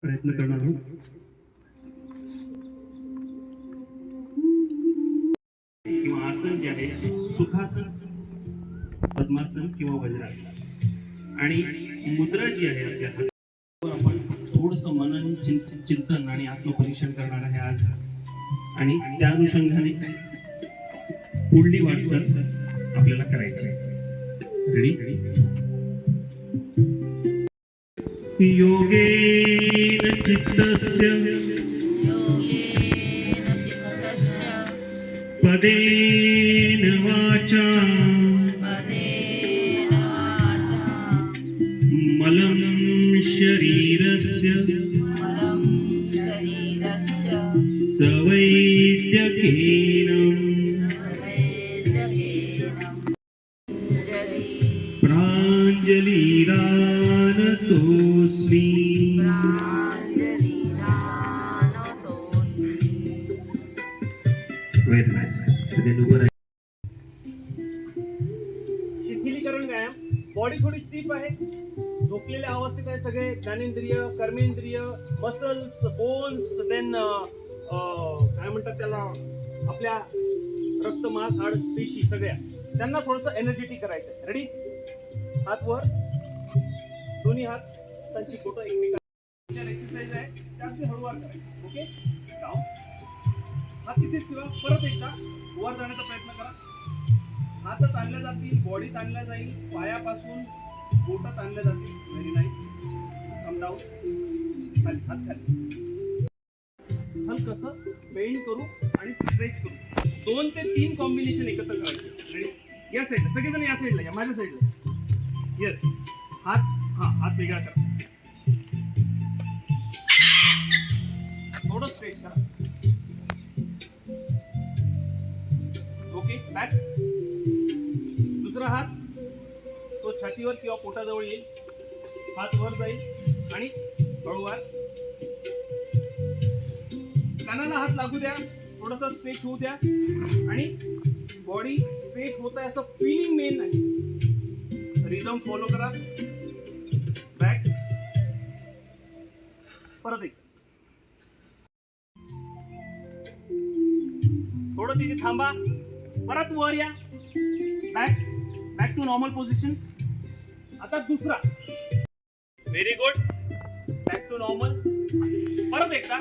प्रयत्न करणार आहोत. किंवा आसन जे आहे सुखासन, पद्मासन किंवा वज्रासन, आणि मुद्रा जी आहे आपल्या हातावर आपण थोडंसं मनन चिंतन आणि आत्मपरीक्षण करणार आहे आज. आणि त्या अनुषंगाने पुढली वाटचाल आपल्याला करायची आहे. रेडी? योगेन चित्तस्य पदेन वाचा मलं शरीरस्य सवैद्यकेन प्राञ्जलिरानतोऽस्मि. Very nice. शिथिलीकरण व्यायाम. बॉडी थोडी स्टिफ आहे, झोपलेल्या अवस्थेत आहे. सगळे ज्ञानेंद्रिय, कर्मेंद्रिय, मसल्स, बोन्स, देन काय म्हणतात त्याला, आपल्या रक्त, मांस, हाड, पेशी सगळ्या त्यांना थोडंसं एनर्जेटिक करायचं आहे. रेडी? हात वर, दोन्ही हात त्यांची बोटं एकमेकांना. एक्सरसाइज आहे त्या अगदी हळूवार करायचं. Okay, down. हात तिथेच ठेवा. परत एकदा वर जाण्याचा प्रयत्न करा. हात ताणल्या जातील, बॉडी ताणल्या जाईल, पायापासून बोटं ताणल्या जातील. Very nice. Come down. खाली, हात खाली. हलकसं बेंड करू आणि स्ट्रेच करू. 2 ते 3 कॉम्बिनेशन एकत्र करायचे. रेडी? या साईडला सगळेजण, या साईडला या, माझ्या साईडला. येस. हात वेगळा करा. थोडं स्ट्रेच करा. Okay, back. दुसरा हात तो छातीवर किंवा पोटाजवळ येईल. हात वर जाईल आणि हळूवार. कानाला हात लागू द्या, थोडासा स्ट्रेच होऊ द्या आणि बॉडी स्ट्रेच होत आहे असं फिलिंग मेन नाही. रिदम फॉलो करा. बॅक. परत एक. थोडं तिथे थांबा. परत वर या. Back to normal position. आता दुसरा. Very good. Back to normal. परत एकदा.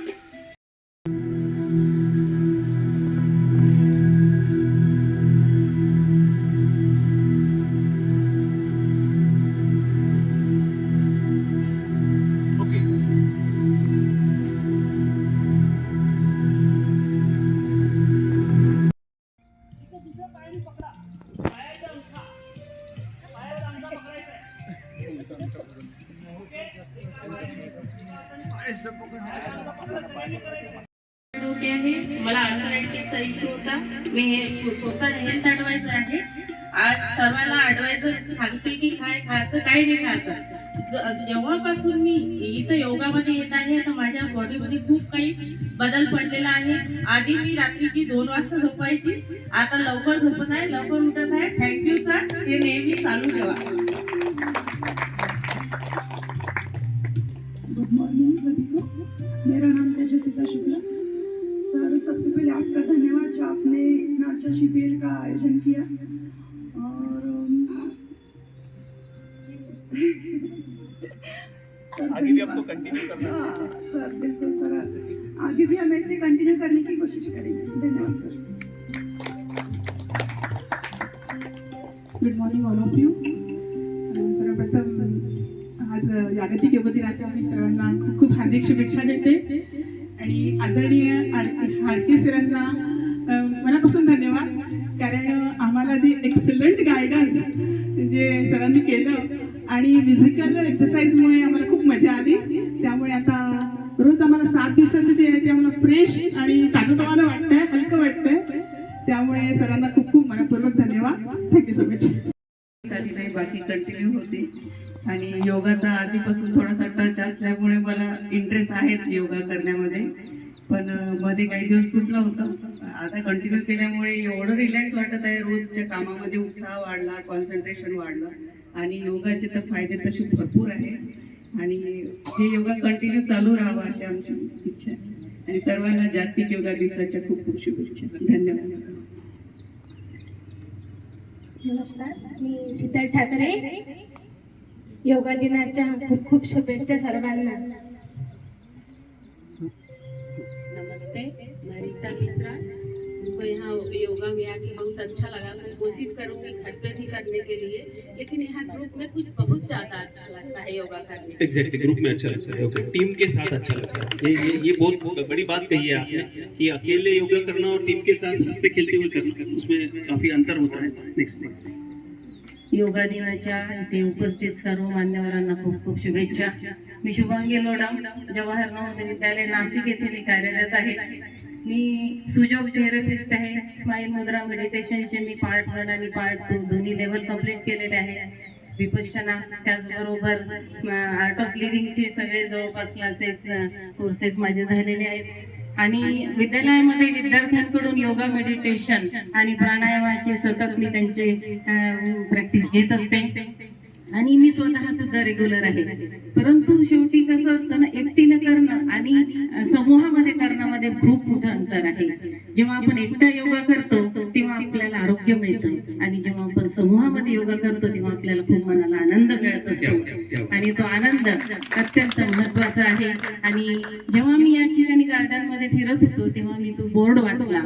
मला आर्थरायटिसचा इश्यू होता. मी हे स्वतः हेल्थ ॲडवायझर आहे. आज सर्वांना ॲडवायझर सांगते की काय खायचं, काय नाही खायचं. जेव्हापासून मी इथं योगामध्ये येत आहे तर माझ्या बॉडीमध्ये खूप काही बदल पडलेला आहे. आधी मी रात्रीची 2 वाजता झोपायची, आता लवकर झोपत आहे, लवकर उठत आहे. थँक्यू सर, हे नेहमी चालू ठेवा. गुड मॉर्निंग सभी को. मेरा नाम तेजस्विता शुक्ला. सर, सबसे पहले आपका धन्यवाद जो आपने इतना अच्छा शिविर का आयोजन किया. और सर, आगे भी आपको कंटिन्यू करना है. हाँ सर, बिल्कुल सर, आगे भी हम ऐसे कंटिन्यू करने की कोशिश करेंगे. धन्यवाद sir. Good morning all of you. सर्वप्रथम आज जागतिक योग दिनाच्या मी सर्वांना खूप खूप हार्दिक शुभेच्छा देते आणि आदरणीय हाडके सरांना मनापासून धन्यवाद. कारण आम्हाला जे एक्सलंट गायडन्स जे सरांनी केलं आणि म्युझिकल एक्सरसाइजमुळे आम्हाला खूप मजा आली. त्यामुळे आता रोज आम्हाला 7 दिवसाचं जे आहे ते आम्हाला फ्रेश आणि ताजंतवानं वाटतंय, हलकं वाटतंय. त्यामुळे सरांना खूप खूप मनपूर्वक धन्यवाद. Thank you so much. साधी नाही, बाकी कंटिन्यू होते. आणि योगाचा आधीपासून थोडासा टच असल्यामुळे मला इंटरेस्ट आहेच योगा करण्यामध्ये. पण मध्ये काही दिवस सुटलं होतं. आता कंटिन्यू केल्यामुळे एवढं रिलॅक्स वाटत आहे. रोजच्या कामामध्ये उत्साह वाढला, कॉन्सन्ट्रेशन वाढलं आणि योगाचे तर फायदे तसे भरपूर आहेत. आणि हे योगा कंटिन्यू चालू राहावं अशी आमची इच्छा आहे. आणि सर्वांना जागतिक योगा दिवसाच्या खूप खूप शुभेच्छा. धन्यवाद. नमस्कार, मी शीतल ठाकरे. योगा दिनाच्या खूप खूप शुभेच्छा सर्वांना. नमस्ते, मैं रीता मिश्रा. हमको यहाँ योगा में आके बहुत अच्छा लगा. मैं कोशिश करूँगी घर पे भी करने के लिए, लेकिन यहाँ ग्रुप में कुछ बहुत ज़्यादा अच्छा लगता है योगा करने. एग्जैक्टली, ग्रुप में अच्छा लगता है. ओके, टीम के साथ अच्छा लगता है. ये बहुत बड़ी बात कही है आपने कि अकेले योगा करना और टीम के साथ हंसते खेलते हुए करना, उसमें काफी अंतर होता है. नेक्स्ट. योगा दिनाच्या इथे उपस्थित सर्व मान्यवरांना खूप खूप शुभेच्छा. मी शुभांगी लोढा, जवाहर नवोदय विद्यालय नाशिक येथे मी कार्यरत आहे. मी सुजोग थेरपिस्ट आहे. स्माईल मुद्रा मेडिटेशनचे मी पार्ट 1 आणि पार्ट 2 दोन्ही लेवल कंप्लीट केलेले आहे. विपश्यना, त्याचबरोबर आर्ट ऑफ लिव्हिंगचे सगळे जवळपास क्लासेस कोर्सेस माझे झालेले आहेत. आणि विद्यालयामध्ये विद्यार्थ्यांकडून योगा, मेडिटेशन आणि प्राणायामाचे सतत मी त्यांचे प्रॅक्टिस घेत असते. आणि मी स्वतः सुद्धा रेग्युलर आहे. परंतु शेवटी कसं असतं ना, एकटीनं करणं आणि समूहामध्ये करण्यामध्ये खूप मोठं अंतर आहे. जेव्हा आपण एकटा योगा करतो तेव्हा आपल्याला आरोग्य मिळतं, आणि जेव्हा आपण समूहामध्ये योगा करतो तेव्हा आपल्याला खूप मनाला आनंद मिळत असतो. आणि तो आनंद अत्यंत महत्वाचा आहे. आणि जेव्हा मी या ठिकाणी गार्डनमध्ये फिरत होतो तेव्हा मी तो बोर्ड वाचला.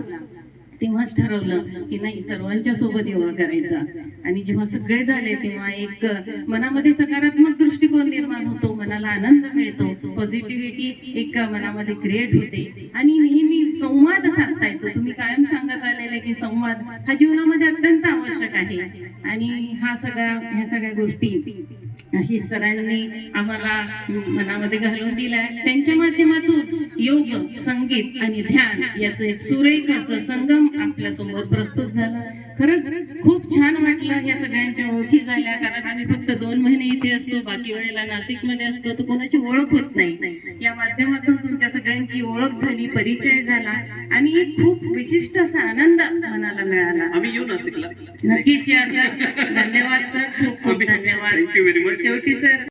तेव्हाच ठरवलं की नाही, सर्वांच्या सोबत योगा करायचा. आणि जेव्हा सगळे झाले तेव्हा एक मनामध्ये सकारात्मक दृष्टिकोन निर्माण होतो, मनाला आनंद मिळतो, पॉझिटिव्हिटी एक मनामध्ये क्रिएट होते. आणि नेहमी संवाद साधता येतो. तुम्ही कायम सांगत आलेले की संवाद हा जीवनामध्ये अत्यंत आवश्यक आहे. आणि ह्या सगळ्या गोष्टी आशिष सरांनी आम्हाला मनामध्ये घालून दिलाय. त्यांच्या माध्यमातून योग, संगीत आणि ध्यान याचं एक सुरेख असं संगम आपल्या समोर प्रस्तुत झाला. खरंच खूप छान वाटलं. ह्या सगळ्यांच्या ओळखी झाल्या. कारण आम्ही फक्त 2 महिने इथे असतो, बाकी वेळेला नाशिकमध्ये असतो, तर कोणाची ओळख होत नाही. या माध्यमातून तुमच्या सगळ्यांची ओळख झाली, परिचय झाला आणि एक खूप विशिष्ट असा आनंद मनाला मिळाला. आम्ही येऊ नाशिकला. नक्कीच या सर. धन्यवाद सर, खूप खूप धन्यवाद. Thank you very much. शेवटी सर,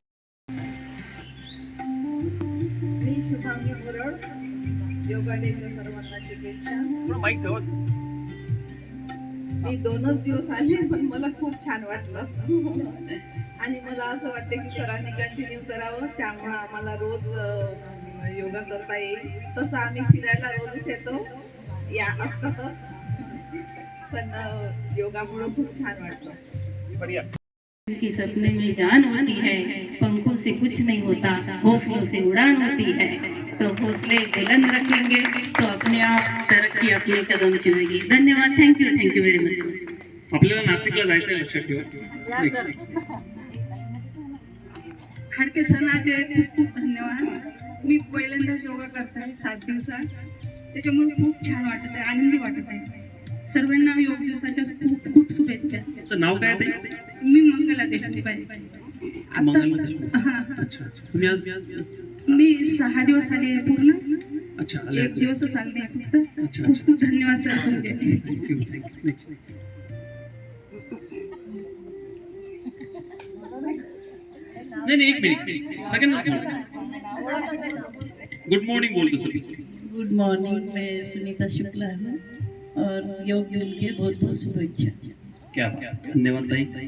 मी शुभांगी मुरड. योगा डेच्या सर्वांना शुभेच्छा. थोडं माईक जवळ. मी 2च दिवस आले पण मला खूप छान वाटलं. आणि मला असं वाटतं की सरांनी कंटिन्यू करावं, त्यामुळं आम्हाला रोज योगा करता येईल. तसं आम्ही फिरायला रोजच येतो, या असतातच, पण योगामुळं खूप छान वाटलं. बढिया. की सपने में जान होती है, पंखों से कुछ नहीं होता, हौसलों से उड़ान होती है. तो हौसले बुलंद रखेंगे तो अपने आप तरक्की अपने कदम चुमेगी. धन्यवाद. Thank you very much. आपल्याला नाशिकला जायचं आहे, लक्षात ठेवा. नेक्स्ट. खडके सराचे खूप खूप धन्यवाद. मी पहिल्यांदाच योगा करताय 7 दिवसात, त्याच्यामुळे खूप छान वाटत आहे, आनंदी वाटत आहे. सर्वांना योग दिवसाच्या खूप खूप शुभेच्छा. तुमचं नाव काय आहे? मी मंगला देशमुख. मंगला देशमुख. अच्छा. तुम्ही आज मी 6 दिवस आले पूर्ण. अच्छा, 1 दिवसच आले फक्त. अच्छा. खूप खूप धन्यवाद सर तुमचे. थँक्यू. नेक्स्ट. नहीं, एक मिनट. सेकंड. गुड मॉर्निंग बोल दो सभी. Good morning. मैं सुनीता शुक्ला हूँ और योग दिन के बहुत बहुत शुभेच्छा. क्या बात. धन्यवाद ताई.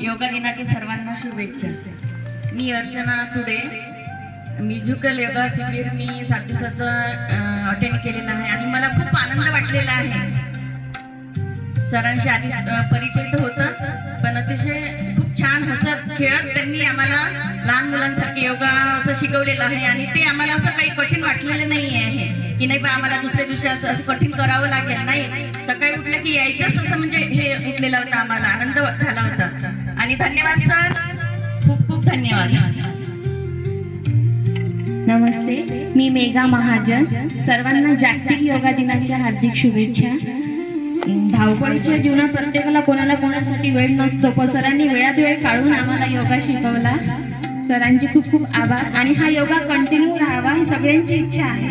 योगा दिनाच्या सर्वांना शुभेच्छा. मी अर्चना चुडे. म्युझिकल योगा शिबिर मी 7 दिवसाचं अटेंड केलेलं आहे आणि मला खूप आनंद वाटलेला आहे. सरांशी आधी परिचय तर होताच, पण अतिशय खूप छान हसत खेळत त्यांनी आम्हाला लहान मुलांसारखे योगा असं शिकवलेलं आहे. आणि ते आम्हाला असं काही कठीण वाटलेलं नाही आहे की नाही बा आम्हाला दुसऱ्या दिवशी असं कठीण करावं लागेल. नाही, सकाळी उठलं की यायचंच असं म्हणजे हे उठलेलं होतं. आम्हाला आनंद झाला होता. आणि धन्यवाद सर, खूप खूप धन्यवाद. नमस्ते, मी मेघा महाजन. सर्वांना जागतिक योगा दिनाच्या हार्दिक शुभेच्छा. धावपळीच्या जीवनात प्रत्येकाला कोणासाठी वेळ नसतो, पण सरांनी वेळात वेळ काढून आम्हाला योगा शिकवला. सरांचे खूप खूप आभार. आणि हा योगा कंटिन्यू राहावा ही सगळ्यांची इच्छा आहे.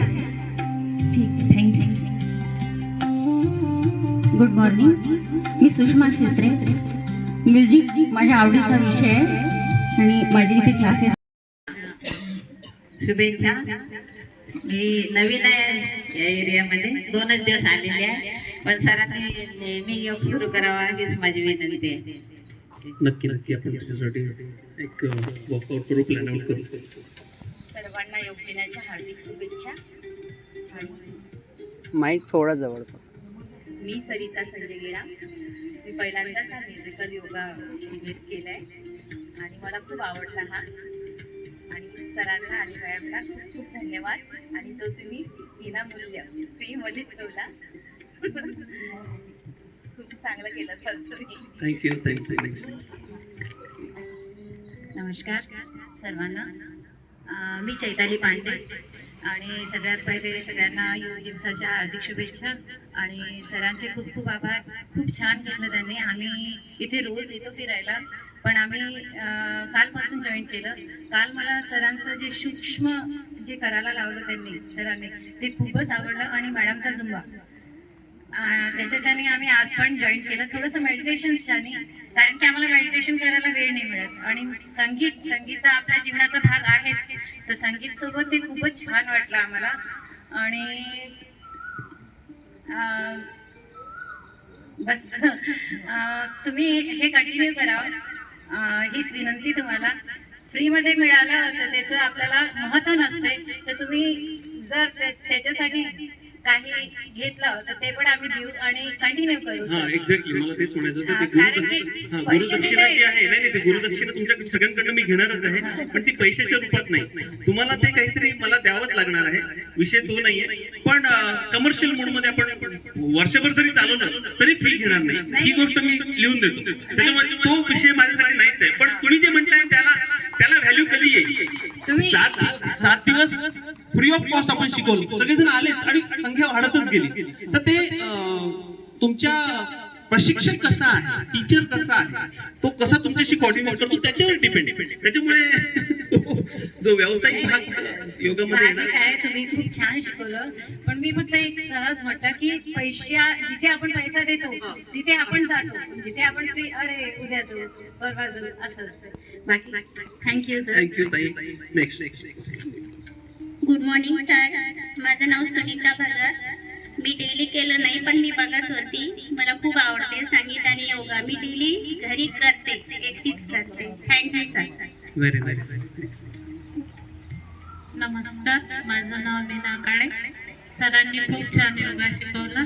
ठीक आहे, थँक्यू. गुड मॉर्निंग, मी सुषमा शेत्रे. म्युझिक माझ्या आवडीचा विषय आहे आणि माझे इथे क्लासेस शुभेच्छा. मी नवीन आहे या एरियामध्ये, 2च दिवस आलेले आहे, पण सरांनी नेहमी योग सुरू करावा हीच माझी विनंती आहे. नक्की नक्की आपण त्याच्यासाठी एक वॉकआउट करू, प्लॅन आउट करू. सर्वांना योग दिनाच्या हार्दिक शुभेच्छा. माईक थोडा जवळ. मी सरिता संजय गिरा. मी पहिल्यांदाच हा म्युझिकल योगा शिबिर केलं आहे आणि मला खूप आवडला हा. आणि सरांना आणि मॅडमला खूप खूप धन्यवाद. आणि तो तुम्ही विनामूल्य फ्रीमध्ये ठेवला. खूप चांगलं केलं सर तुम्ही. Thank you thank you. नमस्कार सर्वांना. मी चैताली पांडे आणि सगळ्यात पहिले सगळ्यांना योग दिवसाच्या हार्दिक शुभेच्छा. आणि सरांचे खूप खूप आभार. खूप छान घेतलं त्यांनी. आम्ही इथे रोज येतो फिरायला, पण आम्ही कालपासून जॉईन केलं. काल मला सरांचं जे सूक्ष्म जे करायला लावलं त्यांनी सरांनी ते खूपच आवडलं. आणि मॅडमचा झुंबा त्याच्याच्याने आम्ही आज पण जॉईन केलं. थोडंसं मेडिटेशनच्याने, कारण की आम्हाला मेडिटेशन करायला वेळ नाही मिळत. आणि संगीत आपल्या जीवनाचा भाग आहेच, तर संगीत सोबत ते खूपच छान वाटलं आम्हाला. आणि बस तुम्ही हे कंटिन्यू करावं हीच विनंती तुम्हाला. फ्रीमध्ये मिळालं तर त्याचं आपल्याला महत्त्व नसते, तर तुम्ही जर त्याच्यासाठी काही घेतलं तर ते पण आम्ही देऊ आणि कंटिन्यू करू. एक्झॅक्टली, मला तेच म्हणायचं होतं. गुरुदक्षिणा जी आहे, नाही ते गुरुदक्षिणा तुमच्या सगळ्यांकडनं मी घेणारच आहे, पण ती पैशाच्या रूपात नाही. तुम्हाला ते काहीतरी मला द्यावंच लागणार आहे, विषय तो नाहीये. पण कमर्शियल मोड मध्ये आपण वर्षभर जरी चालवलं तरी फी घेणार नाही, ही गोष्ट मी लिहून देतो. त्याच्यामुळे तो विषय माझ्यासाठी नाहीच आहे. पण तुम्ही जे म्हणताय त्याला व्हॅल्यू कधी येईल? 7 दिवस फ्री ऑफ कॉस्ट आपण शिकवलं, सगळेजण आलेच आणि संख्या वाढतच गेली. तर ते तुमच्या प्रशिक्षक कसा आहे, टीचर कसा आहे, तो कसा तुमच्याशी कोऑर्डिनेट करतो त्याच्यावर डिपेंड. त्याच्यामुळे जो व्यावसायिक भाग योगामध्ये काय तुम्ही खूप छान शिकवलं. पण मी फक्त एक सहज म्हटलं की जिथे आपण पैसा देतो तिथे आपण जातो, जिथे आपण फ्री अरे उद्या जाऊ परवा जाऊ असं असतं. बाकी थँक्यू सर. थँक्यू ताई. नेक्स्ट. Good morning sir. माझं नाव सुनीता भगत. मी डेली केलं नाही, पण मी बघत होती. मला खूप आवडते संगीत आणि योगा. मी डेली घरी करते, एकटीच करते. Thank you sir. Very nice. नमस्कार, माझं नाव मीना काळे. सरांनी खूप छान योगा शिकवला.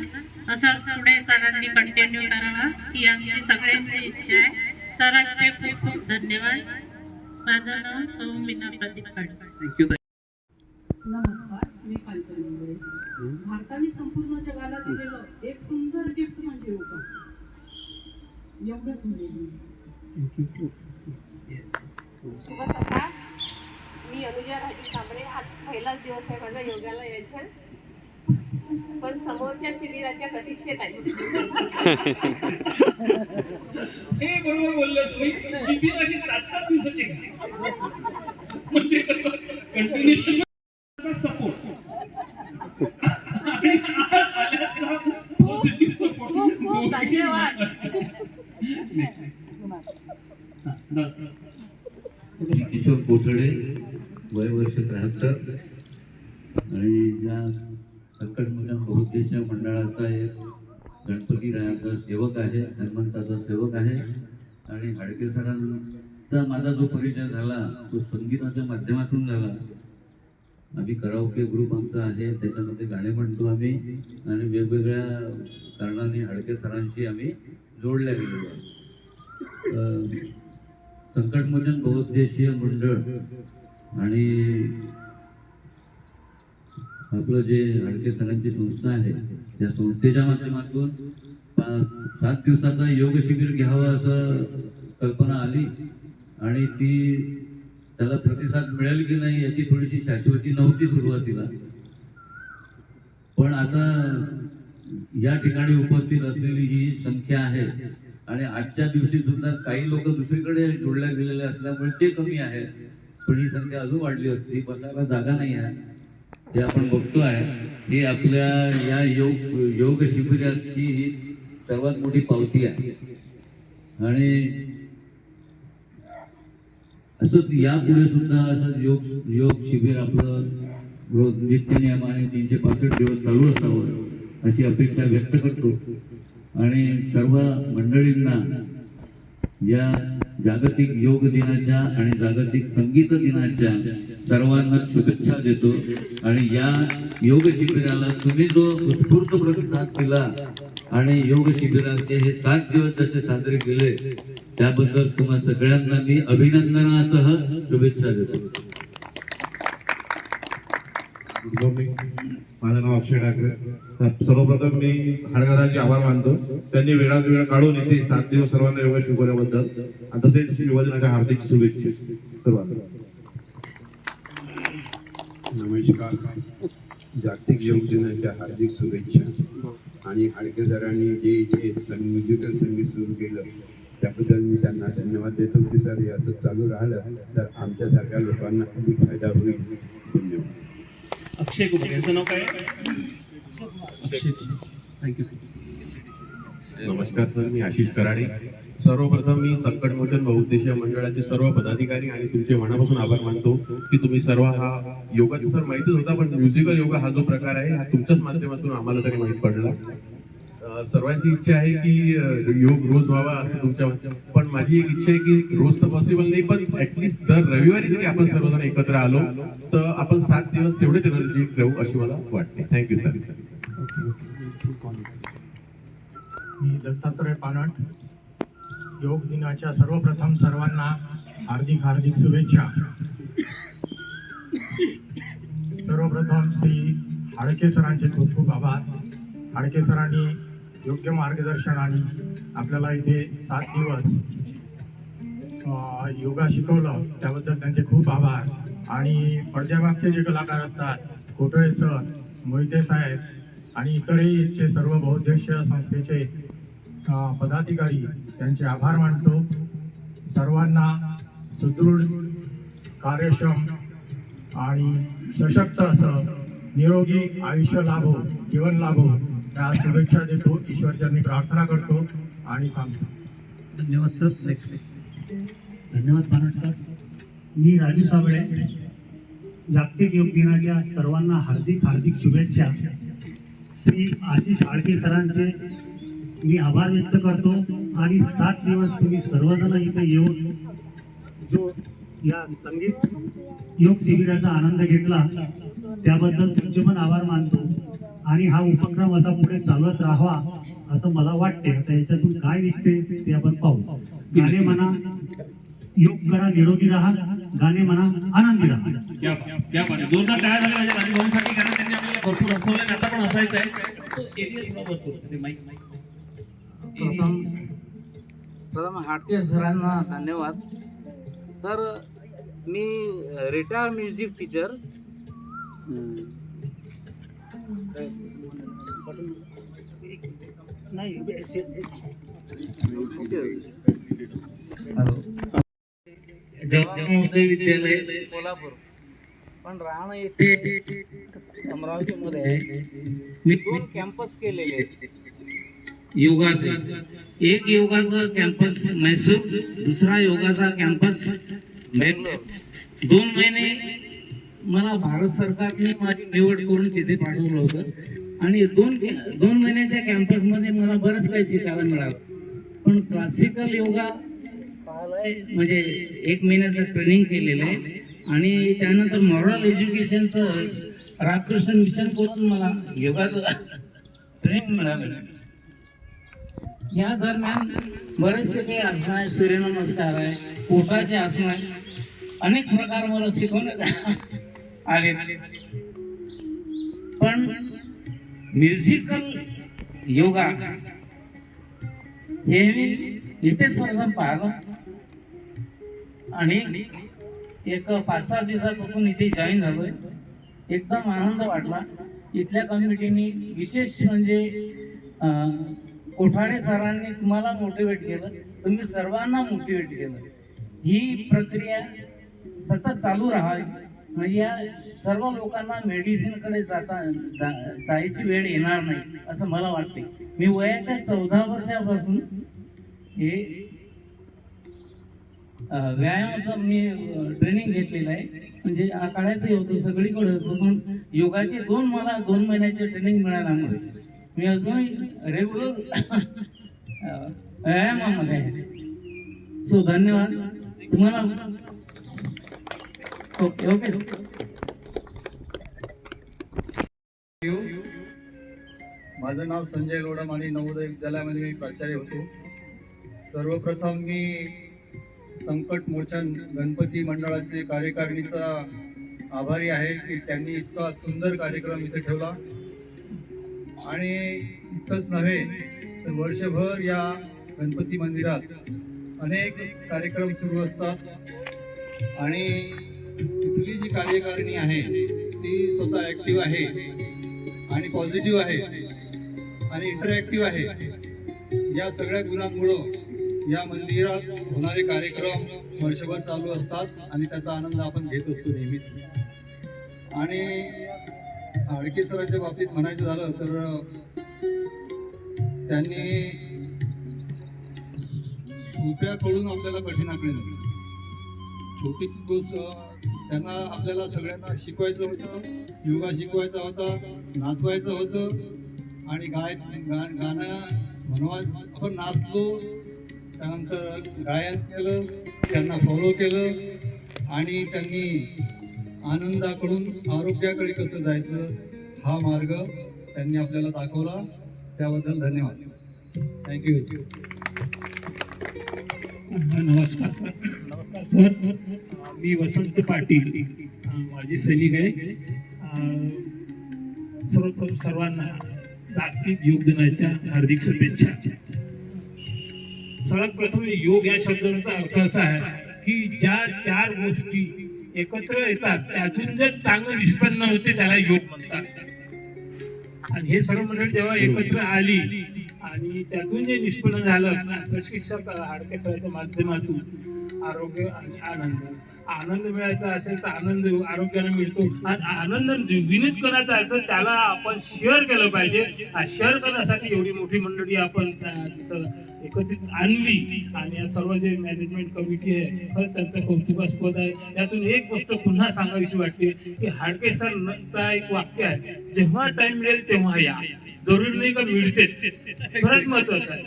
असंच पुढे सरांनी कंटिन्यू करावा ही आमची सगळ्यांची इच्छा आहे. सरांचे खूप खूप धन्यवाद. माझं नाव सौमीना प्रदीप काळे. थँक्यू. नमस्कार, मी कांचन इंगळे. भारताने संपूर्ण जगाला दिलेलं एक सुंदर गिफ्ट म्हणजे योगा. एवढंच म्हणजे शुभ सकाळ. मी अनुजा राजी कांबळे. आज पहिलाच दिवस आहे माझा योगाला यायचा, पण समोरच्या शिबिराच्या प्रतीक्षेत आहे. हे बरोबर बोललं तुम्ही. शिबिर अशी 7-7 दिवसाची म्हणजे कसं कंटिन्युएशन सपोर्ट खूप खूप धन्यवाद. किशोर कोथळे, वय वर्ष 73, आणि या संकटमोचन बहुउद्देशीय मंडळाचा एक गणपती रायाचा सेवक आहे, हनुमंताचा सेवक आहे. आणि हाडके सरांचा माझा जो परिचय झाला तो संगीताच्या माध्यमातून झाला. आम्ही कराओके ग्रुप आमचा आहे, त्याच्यामध्ये गाणे म्हणतो आम्ही, आणि वेगवेगळ्या कारणाने हाडके सरांशी आम्ही जोडल्या गेलेलो आहे. संकटमोचन बहुउद्देशीय मंडळ आणि आपलं जे हाडके सरांची संस्था आहे त्या संस्थेच्या माध्यमातून 7 दिवसाचा योग शिबिर घ्यावं असं कल्पना आली. आणि ती त्याला प्रतिसाद मिळेल की नाही याची थोडीशी शाश्वती नव्हती सुरुवातीला. पण आता या ठिकाणी उपस्थित असलेली ही संख्या आहे, आणि आजच्या दिवशी सुद्धा काही लोक दुसरीकडे जोडल्या गेलेले असल्यामुळे ते कमी आहे, पण ही संख्या अजून वाढली असती. बसायला जागा नाही आहे, हे आपण बघतो आहे. ही आपल्या या योग शिबिराची ही सर्वात मोठी पावती आहे. आणि असंच यापुढे सुद्धा असंच योग शिबिर आपलं रोज नित्यनियमाने 365 दिवस चालू असावं अशी अपेक्षा व्यक्त करतो. आणि सर्व मंडळींना या जागतिक योग दिनाच्या आणि जागतिक संगीत दिनाच्या सर्वांना शुभेच्छा देतो. आणि या योग शिबिराला तुम्ही जो उत्स्फूर्त प्रतिसाद दिला आणि योग शिबिराचे हे 7 दिवस जसे साजरे केले त्याबद्दल तुम्हा सगळ्यांना मी अभिनंदनासह शुभेच्छा देतो. Good morning. माझं नाव अक्षय ठाकरे. सर्वप्रथम मी खाडकरांचे आभार मानतो. त्यांनी वेळात वेळ काढून इथे 7 दिवस सर्वांना योगा शिकवल्याबद्दल आणि तसेच योगा दिनाच्या हार्दिक शुभेच्छा सर्वांना. नमस्कार. जागतिक योग दिनाच्या हार्दिक शुभेच्छा. आणि हाडके सरांनी जे म्युझिकल संगीत सुरू केलं त्याबद्दल मी त्यांना धन्यवाद देतो की सर हे असं चालू राहिलं तर आमच्यासारख्या लोकांना अधिक फायदा होईल. धन्यवाद. अक्षय कुमार यांचं नाव काय? थँक्यू. नमस्कार सर, मी आशिष कराडे. सर्वप्रथम मी संकटमोचन बहुउद्देशीय मंडळाचे सर्व पदाधिकारी आणि तुमचे मनापासून आभार मानतो की तुम्ही सर्व हा योगा सर माहितीच होता पण म्युझिकल योगा हा जो प्रकार आहे हा तुमच्याच माध्यमातून आम्हाला तरी माहीत पडला. सर्वांची इच्छा आहे की योग रोज व्हावा असं तुमच्या, पण माझी एक इच्छा आहे की रोज तर पॉसिबल नाही पण ऍटलिस्ट दर रविवारी जरी आपण सर्वजण एकत्र आलो तर आपण 7 दिवस तेवढेच एनर्जेटिक राहू अशी मला वाटते. Thank you sir. मी दत्तात्रय पानट. योग दिनाच्या सर्वप्रथम सर्वांना हार्दिक हार्दिक शुभेच्छा. सर्वप्रथम श्री हाडके सरांचे खूप खूप आभार. हाडके सरांनी योग्य मार्गदर्शनाने आपल्याला इथे 7 दिवस योगा शिकवलं त्याबद्दल त्यांचे खूप आभार. आणि पडद्यामागचे जे कलाकार असतात कोटळे सर, मोहिते साहेब आणि इतरही चे सर्व बहुउद्देशीय संस्थेचे पदाधिकारी त्यांचे आभार मानतो. सर्वांना सुदृढ, कार्यक्षम आणि सशक्त असं निरोगी आयुष्य लाभो, जीवन लाभो या शुभेच्छा देतो. ईश्वरचरणी प्रार्थना करतो आणि थांबतो. धन्यवाद सर. नेक्स्ट. धन्यवाद पानट सर. मी राजू साबळे. जागतिक योग दिनाच्या सर्वांना हार्दिक हार्दिक शुभेच्छा. श्री आशिष हाडके सरांचे मी आभार व्यक्त करतो. आणि 7 दिवस तुम्ही सर्वजण इथे येऊन जो या संगीत योग शिबिराचा आनंद घेतला त्याबद्दल तुमचे पण आभार मानतो. आणि हा उपक्रम असा पुढे चालत राहावा असं मला वाटते. आता याच्यातून काय निघते ते आपण पाहू. गाणे म्हणा, योग करा, निरोगी राहा. गाणे म्हणा, आनंदी राहा. जोरदार तयार झाले म्हणजे राजूभाऊंसाठी, कारण त्यांनी आपल्याला भरपूर हसवलं आणि आता पण हसायचं आहे. तो एरिया थोडा भरपूर माईक. प्रथम हाडके सरांना धन्यवाद. सर मी रिटायर म्युझिक टीचर. विद्यालय कोल्हापूर, पण राहणं येथे अमरावती मध्ये आहे. मी 2 कॅम्पस केलेले योगाचे. एक योगाचा कॅम्पस मैसूर, दुसरा योगाचा कॅम्पस बेंगलोर. 2 महिने मला भारत सरकारने माझी निवड करून तिथे पाठवलं होतं आणि 2 महिन्याच्या कॅम्पसमध्ये मला बरंच काही शिकायला मिळालं. पण क्लासिकल योगा पाहिलंय म्हणजे 1 महिन्याचं ट्रेनिंग केलेलं आहे. आणि त्यानंतर मॉरल एज्युकेशनचं रामकृष्ण मिशन करून मला योगाचं ट्रेनिंग मिळालं. या दरम्यान बरेचसे काही आसन आहे, सूर्यनमस्कार आहे, पोटाचे आसन आहे, अनेक प्रकार मला शिकवण्यात आले. पण म्युझिकल योगा हे मी इथेच प्रथम पाहिलं आणि एक 5-6 दिवसापासून इथे जॉईन झालोय. एकदम आनंद वाटला. इथल्या कमिटीने विशेष म्हणजे कोठाडे सरांनी तुम्हाला मोटिवेट केलं, तुम्ही सर्वांना मोटिवेट केलं. ही प्रक्रिया सतत चालू राहावी म्हणजे या सर्व लोकांना मेडिसिनकडे जायची वेळ येणार नाही असं मला वाटते. मी वयाच्या 14 वर्षापासून हे व्यायामाचं मी ट्रेनिंग घेतलेलं आहे. म्हणजे काळातही होतो, सगळीकडे होतो, पण योगाचे मला 2 महिन्याचे ट्रेनिंग मिळाल्यामुळे मी अजूनही रेग्युलर व्यायामामध्ये आहे. सो धन्यवाद तुम्हाला. ओके. माझं नाव संजय लोडम आणि नवोदय विद्यालयामध्ये मी प्राचार्य होतो. सर्वप्रथम मी संकट मोचन गणपती मंडळाचे कार्यकारिणीचा आभारी आहे की त्यांनी इतका सुंदर कार्यक्रम इथे ठेवला. आणि इतकंच नव्हे तर वर्षभर या गणपती मंदिरात अनेक कार्यक्रम सुरू असतात आणि इथली जी कार्यकारिणी आहे ती स्वतः ॲक्टिव्ह आहे आणि पॉझिटिव्ह आहे आणि इंटरॅक्टिव्ह आहे. या सगळ्या गुणांमुळं या मंदिरात होणारे कार्यक्रम वर्षभर चालू असतात आणि त्याचा आनंद आपण घेत असतो नेहमीच. आणि आडके सरांच्या बाबतीत म्हणायचं झालं तर त्यांनी सोप्याकडून आपल्याला कठीणाकडे नेलं. छोटी गोष्ट त्यांना आपल्याला सगळ्यांना शिकवायचं होतं, योगा शिकवायचा होता, नाचवायचं होतं आणि गाणं आपण नाचलो, त्यानंतर गायन केलं, त्यांना फॉलो केलं आणि त्यांनी आनंदाकडून आरोग्याकडे कसं जायचं हा मार्ग त्यांनी आपल्याला दाखवला. त्याबद्दल धन्यवाद. थँक्यू. नमस्कार सर. मी वसंत पाटील, माझी सैनिक आहे. सर्वप्रथम सर्वांना जागतिक योग दिनाच्या हार्दिक शुभेच्छा. सर्वात प्रथम योग या शब्दाचा अर्थ असा आहे की ज्या 4 गोष्टी एकत्र येतात त्यातून जर चांगलं निष्पन्न होते त्याला योग म्हणतात. आणि हे सर्व मंडळी जेव्हा एकत्र आली आणि त्यातून जे निष्पन्न झालं प्रशिक्षक हाडके सरांच्या माध्यमातून आरोग्य आणि आनंद मिळायचा असेल तर आनंद आरोग्याने मिळतो. आणि आनंद विनित करायचा आहे तर त्याला आपण शेअर केलं पाहिजे. शेअर करण्यासाठी एवढी मोठी मंडळी आपण तिथं एकत्रित आणली आणि सर्व जे मॅनेजमेंट कमिटी आहे खरंच त्यांचं कौतुकास्पद आहे. यातून एक गोष्ट पुन्हा सांगावीशी वाटते की हाडके सरचा एक वाक्य आहे, जेव्हा टाइम मिळेल तेव्हा या. जरुरी नाही का मिळतेच, सर्वात महत्वाचं आहे.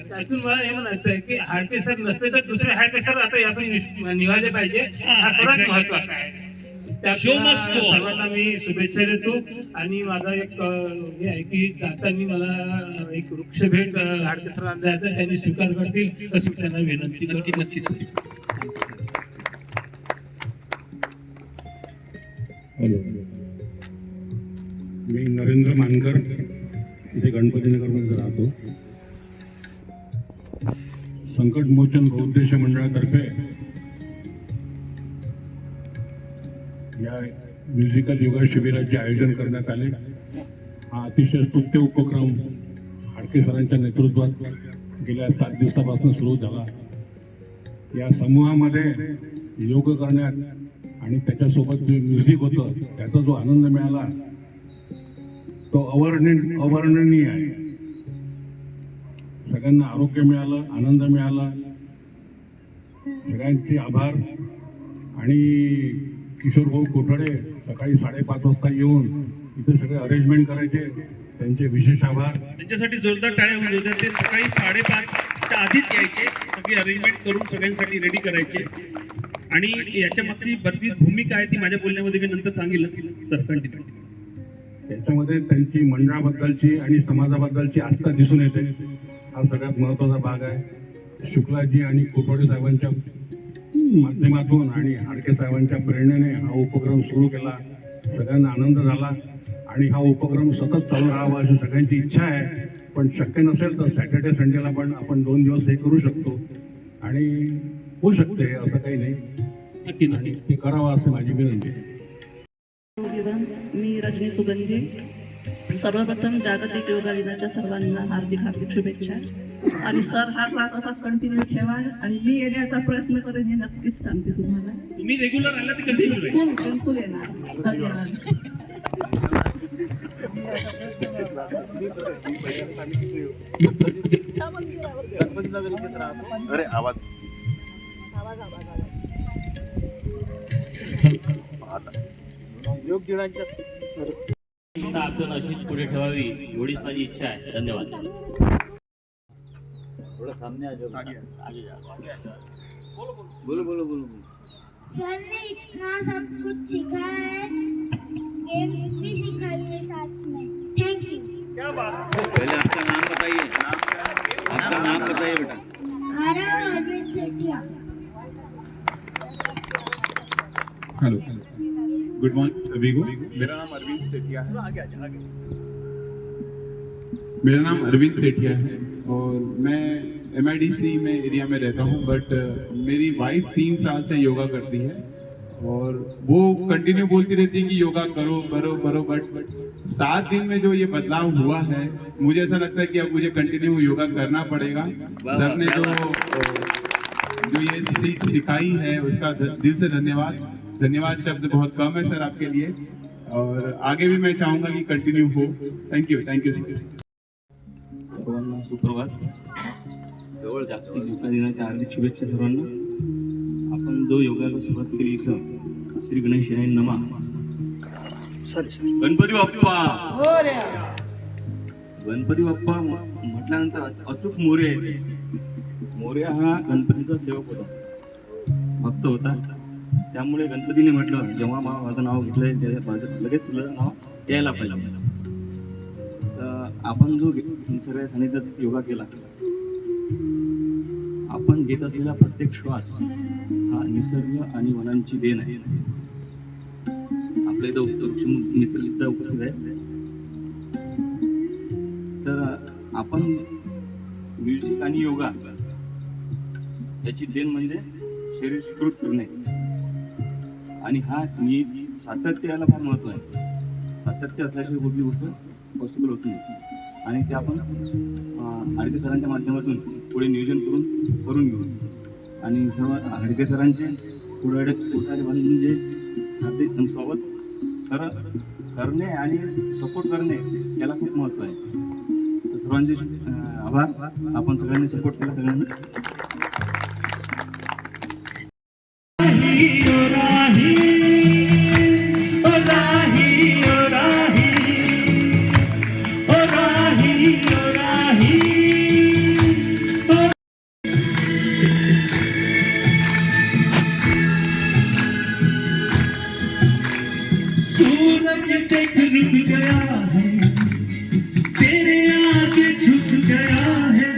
त्यातून मला हे म्हणायचं आहे की हाडके सर नसले तर दुसरे हाडके सर आता यातून निघाले पाहिजे, हा सर्वात महत्वाचा आहे. सर्वांना मी शुभेच्छा देतो. आणि माझा एक हे आहे की जाताना मला एक वृक्ष भेट हाडके सरांना द्यायचा, त्यांनी स्वीकार करतील अशी त्यांना विनंती करतो. नक्कीच. मी नरेंद्र मानकर, इथे गणपतीनगरमध्ये राहतो. संकट मोचन बहुउद्देशीय मंडळातर्फे या म्युझिकल योगा शिबिराचे आयोजन करण्यात आले. हा अतिशय स्तुत्य उपक्रम हाडके सरांच्या नेतृत्वात गेल्या 7 दिवसापासून सुरू झाला. या समूहामध्ये योग करण्यात आणि त्याच्यासोबत जे म्युझिक होतं त्याचा जो आनंद मिळाला तो अवर्णनीय आहे. सगळ्यांना आरोग्य मिळालं, आनंद मिळाला. सगळ्यांचे आभार. आणि किशोर भाऊ कोठडे सकाळी 5:30 वाजता येऊन इथे सगळे अरेंजमेंट करायचे, त्यांचे विशेष आभार. त्यांच्यासाठी जोरदार टाळ्या होऊन होत्या. ते सकाळी 5:30च्या आधीच यायचे, सगळी अरेंजमेंट करून सगळ्यांसाठी रेडी करायचे. आणि याच्या मागची बरीच भूमिका आहे ती माझ्या बोलण्यामध्ये मी नंतर सांगेलच. Sir continue. त्याच्यामध्ये त्यांची मंडळाबद्दलची आणि समाजाबद्दलची आस्था दिसून येते. हा सगळ्यात महत्त्वाचा भाग आहे. शुक्लाजी आणि कोठवडे साहेबांच्या माध्यमातून आणि हाडके साहेबांच्या प्रेरणेने हा उपक्रम सुरू केला. सगळ्यांना आनंद झाला आणि हा उपक्रम सतत चालू राहावा अशी सगळ्यांची इच्छा आहे. पण शक्य नसेल तर सॅटर्डे संडेला पण आपण 2 दिवस हे करू शकतो आणि होऊ शकते, असं काही नाही. आणि ते करावं असं माझी विनंती आहे. मी रजनी सुगंधी. सर्वप्रथम जागतिक योगा दिनाच्या सर्वांना हार्दिक शुभेच्छा. आणि सर हा क्लास असाच कंटिन्यू ठेवा आणि मी येण्याचा प्रयत्न करेन हे नक्कीच सांगते तुम्हाला. तुम्ही रेग्युलर आला तर कंटिन्यू बिलकुल येणार. धन्यवाद. अरे आवाज योग दिनाच्या आपण अशीच पुढे ठेवावी एवढीच माझी इच्छा आहे. धन्यवाद. थोड़ा सामने आ जाओ, बोलो बोलो बोलो। सर ने इतना सब कुछ सिखाया है, गेम्स भी सिखाई है साथ में। Thank you. क्या बात है। पहले आपका नाम बताइए, आपका नाम बताइए बेटा। Aarav Arvind Sethia. Hello, good morning सभी को। मेरा नाम अरविंद सेठिया है। मेरा नाम अरविंद सेठिया है और मैं MIDC में एरिया में रहता हूँ, बट मेरी वाइफ 3 साल से योगा करती है और वो कंटिन्यू बोलती रहती है कि योगा करो करो करो, बट 7 दिन में जो ये बदलाव हुआ है, मुझे ऐसा लगता है कि अब मुझे कंटिन्यू योगा करना पड़ेगा। सर ने जो ये सिखाई है उसका दिल से धन्यवाद। धन्यवाद शब्द बहुत कम है सर आपके लिए, और आगे भी मैं चाहूँगा कि कंटिन्यू हो। Thank you sir. सर्वांना सुप्रभात. जागतिक योगा दिनाच्या हार्दिक शुभेच्छा सर्वांना. आपण जो योगाला सुरुवात केली इथं श्री गणेशाय नमः. गणपती बाप्पा गणपती बाप्पा म्हटल्यानंतर अचूक मोरया हा गणपतीचा सेवक होता, भक्त होता. त्यामुळे गणपतीने म्हटलं जेव्हा माझं नाव घेतलंय त्या लगेच तुझं नाव यायला पाहिजे. तर आपण जो सगळ्या सानिध्यात योगा केला, आपण घेत असलेला प्रत्येक श्वास हा निसर्ग आणि वनांची देण आहे. आपल्या इथं वृक्ष मित्र सुद्धा उपस्थित आहे. तर आपण म्युझिक आणि योगा याची देण म्हणजे शरीर सुदृढ करणे, आणि हा सातत्य याला फार महत्व आहे. सातत्य असल्याशिवाय कुठली गोष्ट पॉसिबल होत नाही, आणि ते आपण हाडके सरांच्या माध्यमातून पुढे नियोजन करून घेऊ. आणि सर्व हाडके सरांचे पुढे म्हणजे हार्दिक स्वागत करणे आणि सपोर्ट करणे याला खूप महत्व आहे. तर सर्वांचे आभार. आपण सगळ्यांनी सपोर्ट केला सगळ्यांना. सूरज देख रुक गया है, तेरे आगे झुक गया है.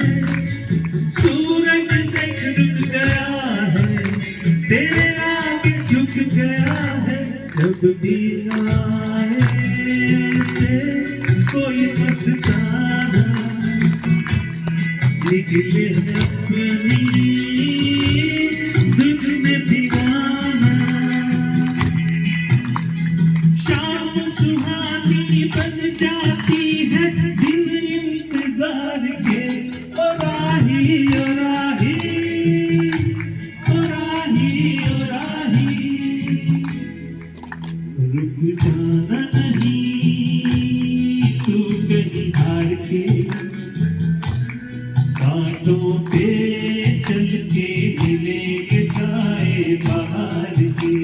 सूरज देख रुक गया है, तेरे आगे झुक गया है. जब भी आए से कोई मस्ताना निकले अपनी धुन में दीवाना. सुहानी बन जाती है दिन इंतजार के. ओ राही ओ राही ओ राही ओ राही, रुक जाना नहीं तू कहीं हार के. बातों पे चल के मिलेंगे साए बाहर के.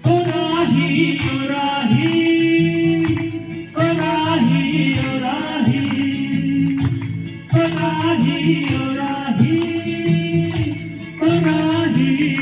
ओ राही ओ राही ओ राही ओ राही ओ राही ओ राही ओ राही